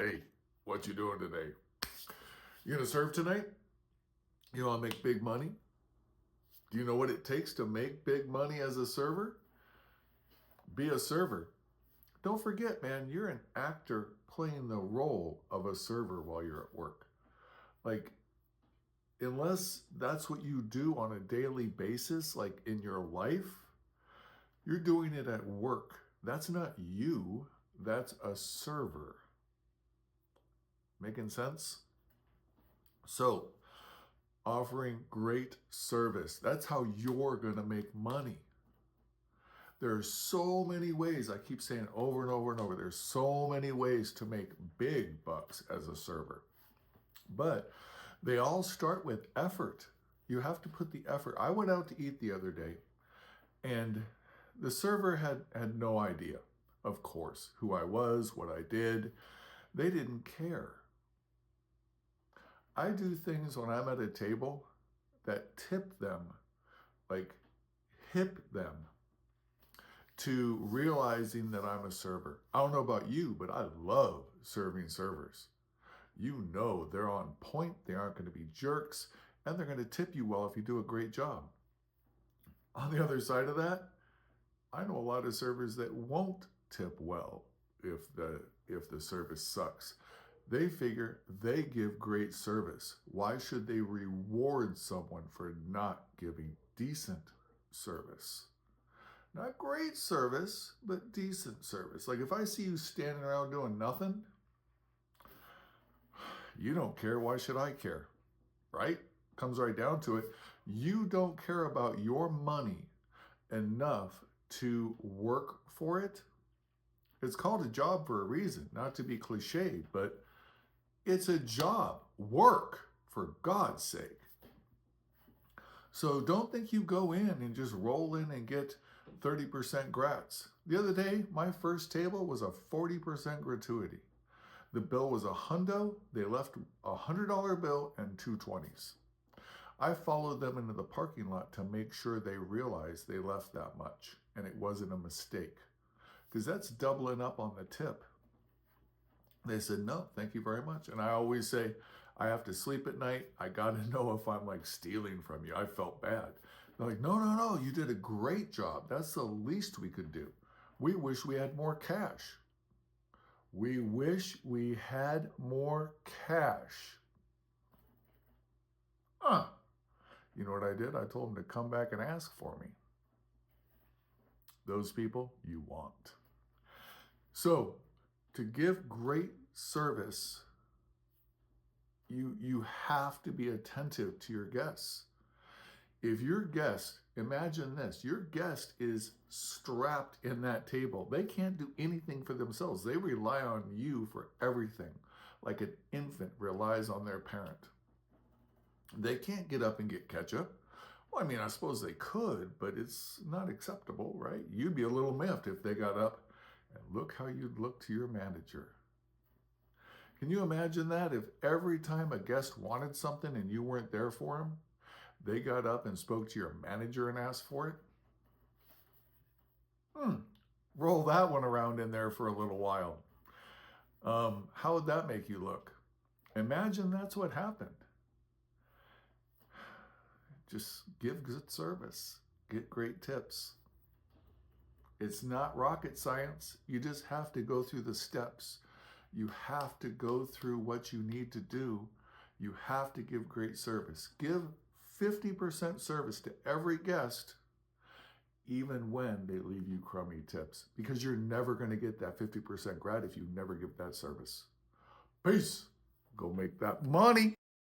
Hey, what you doing today? You gonna serve tonight? You wanna make big money? Do you know what it takes to make big money as a server? Be a server. Don't forget, man, you're an actor playing the role of a server while you're at work. Like, unless that's what you do on a daily basis, like in your life, you're doing it at work. That's not you, that's a server. Making sense? So, offering great service. That's how you're going to make money. There are so many ways, I keep saying over and over and over, there's so many ways to make big bucks as a server. But they all start with effort. You have to put the effort. I went out to eat the other day, and the server had no idea, of course, who I was, what I did. They didn't care. I do things when I'm at a table that tip them, like hip them to realizing that I'm a server. I don't know about you, but I love serving servers. You know they're on point, they aren't going to be jerks, and they're going to tip you well if you do a great job. On the other side of that, I know a lot of servers that won't tip well if the service sucks. They figure they give great service. Why should they reward someone for not giving decent service? Not great service, but decent service. Like if I see you standing around doing nothing, you don't care. Why should I care? Right? Comes right down to it. You don't care about your money enough to work for it. It's called a job for a reason, not to be cliched, but it's a job. Work, for God's sake. So don't think you go in and just roll in and get 30% grats. The other day, my first table was a 40% gratuity. The bill was $100. They left a $100 bill and two 20s. I followed them into the parking lot to make sure they realized they left that much and it wasn't a mistake, because that's doubling up on the tip. They said, no, thank you very much. And I always say, I have to sleep at night. I got to know if I'm like stealing from you. I felt bad. They're like, no, no, no, you did a great job. That's the least we could do. We wish we had more cash. We wish we had more cash. You know what I did? I told them to come back and ask for me. Those people you want. So, to give great service, you have to be attentive to your guests. If your guest, imagine this, your guest is strapped in that table. They can't do anything for themselves. They rely on you for everything, like an infant relies on their parent. They can't get up and get ketchup. Well, I mean, I suppose they could, but it's not acceptable, right? You'd be a little miffed if they got up and look how you'd look to your manager. Can you imagine that? If every time a guest wanted something and you weren't there for them, they got up and spoke to your manager and asked for it? Roll that one around in there for a little while. How would that make you look? Imagine that's what happened. Just give good service. Get great tips. It's not rocket science. You just have to go through the steps. You have to go through what you need to do. You have to give great service. Give 50% service to every guest, even when they leave you crummy tips, because you're never going to get that 50% grat if you never give that service. Peace. Go make that money.